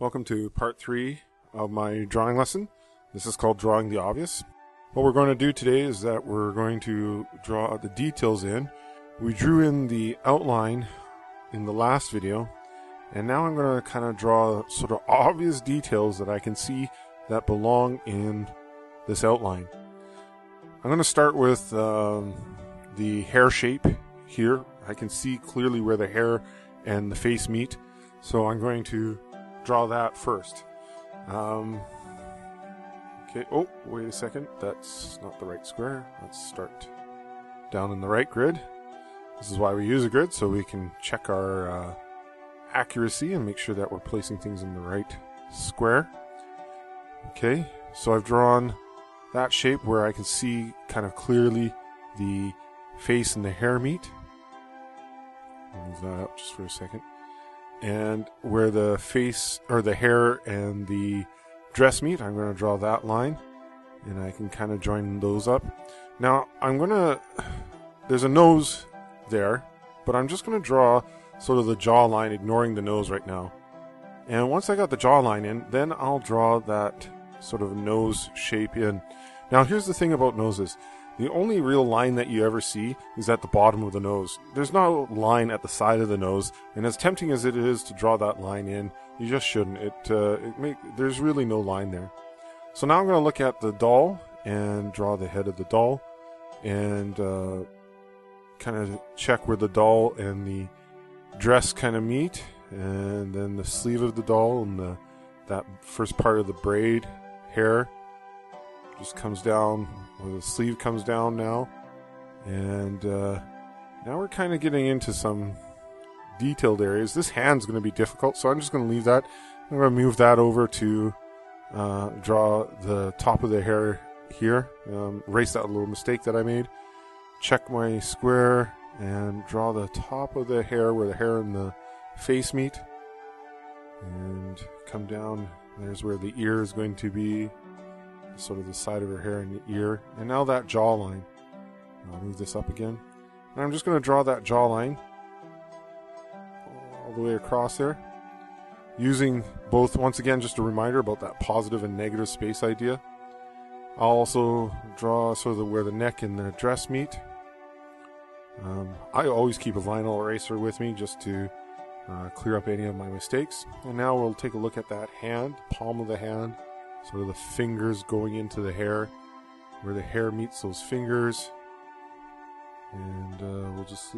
Welcome to part 3 of my drawing lesson. This is called Drawing the Obvious. What we're going to do today is that we're going to draw the details in. We drew in the outline in the last video, and now I'm going to kind of draw sort of obvious details that I can see that belong in this outline. I'm going to start with the hair shape here. I can see clearly where the hair and the face meet, so I'm going to draw that first. Okay, oh, wait a second. That's not the right square. Let's start down in the right grid. This is why we use a grid, so we can check our accuracy and make sure that we're placing things in the right square. Okay, so I've drawn that shape where I can see kind of clearly the face and the hair meet. I'll move that up just for a second. And where the face or the hair and the dress meet, I'm going to draw that line, and I can kind of join those up. Now there's a nose there, but I'm just going to draw sort of the jawline, ignoring the nose right now. And once I got the jawline in, then I'll draw that sort of nose shape in. Now here's the thing about noses. The only real line that you ever see is at the bottom of the nose. There's no line at the side of the nose, and as tempting as it is to draw that line in, you just shouldn't. There's really no line there. So now I'm going to look at the doll and draw the head of the doll, and kind of check where the doll and the dress kind of meet, and then the sleeve of the doll and that first part of the braid hair just comes down, or the sleeve comes down now, and now we're kind of getting into some detailed areas. This hand's going to be difficult, so I'm just going to leave that. I'm going to move that over to draw the top of the hair here, erase that little mistake that I made, check my square, and draw the top of the hair where the hair and the face meet, and come down. There's where the ear is going to be, sort of the side of her hair and the ear. And now that jawline. I'll move this up again. And I'm just going to draw that jawline all the way across there. Using both, once again, just a reminder about that positive and negative space idea. I'll also draw sort of where the neck and the dress meet. I always keep a vinyl eraser with me just to clear up any of my mistakes. And now we'll take a look at that hand, palm of the hand. Sort of the fingers going into the hair, where the hair meets those fingers. And we'll just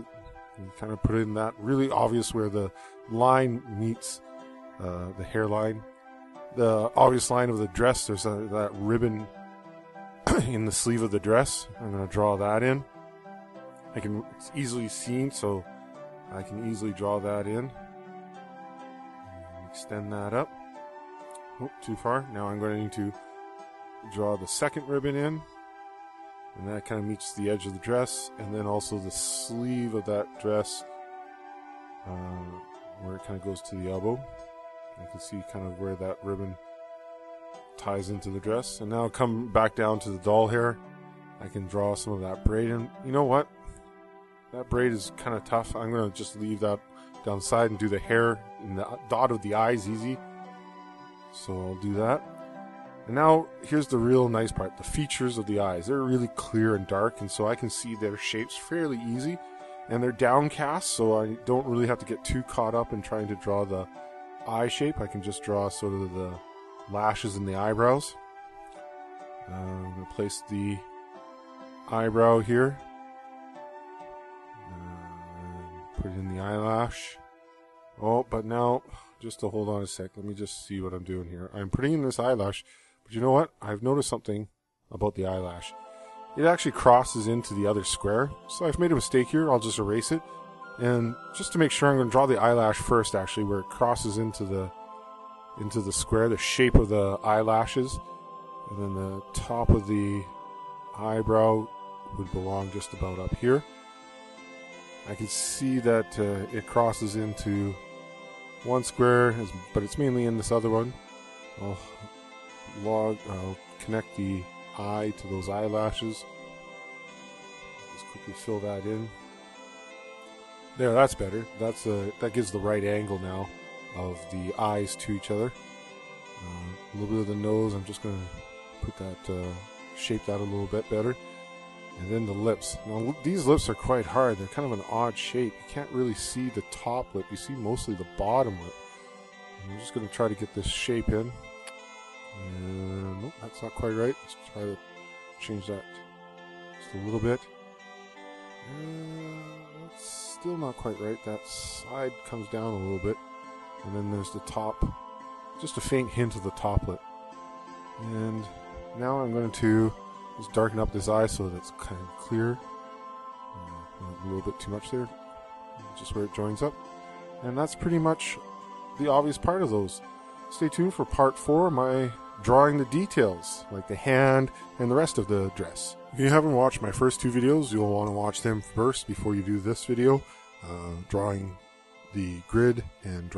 kind of put in that really obvious where the line meets the hairline. The obvious line of the dress, there's that ribbon in the sleeve of the dress. I'm going to draw that in. It's easily seen, so I can easily draw that in. Extend that up. Oh, too far. Now I'm going to draw the second ribbon in, and that kind of meets the edge of the dress, and then also the sleeve of that dress, where it kind of goes to the elbow. I can see kind of where that ribbon ties into the dress. And now I'll come back down to the doll hair. I can draw some of that braid, and you know what? That braid is kind of tough. I'm going to just leave that down the side and do the hair and the dot of the eyes easy. So I'll do that. And now here's the real nice part, the features of the eyes. They're really clear and dark, and so I can see their shapes fairly easy. And they're downcast, so I don't really have to get too caught up in trying to draw the eye shape. I can just draw sort of the lashes and the eyebrows. I'm going to place the eyebrow here. Put it in the eyelash. Oh, but now, just to hold on a sec, let me just see what I'm doing here. I'm putting in this eyelash, but you know what? I've noticed something about the eyelash. It actually crosses into the other square, so I've made a mistake here. I'll just erase it. And just to make sure, I'm going to draw the eyelash first, actually, where it crosses into the square, the shape of the eyelashes. And then the top of the eyebrow would belong just about up here. I can see that it crosses into one square, but it's mainly in this other one. I'll connect the eye to those eyelashes. Just quickly fill that in. There, that's better. That gives the right angle now of the eyes to each other. A little bit of the nose, I'm just going to put that, shape that a little bit better. And then the lips. Now these lips are quite hard. They're kind of an odd shape. You can't really see the top lip. You see mostly the bottom lip. And I'm just going to try to get this shape in. And nope, that's not quite right. Let's try to change that just a little bit. That's still not quite right. That side comes down a little bit. And then there's the top. Just a faint hint of the top lip. And now I'm going to just darken up this eye so that it's kind of clear. A little bit too much there. Just where it joins up. And that's pretty much the obvious part of those. Stay tuned for part 4, my drawing the details, like the hand and the rest of the dress. If you haven't watched my first 2 videos, you'll want to watch them first before you do this video. Drawing the grid and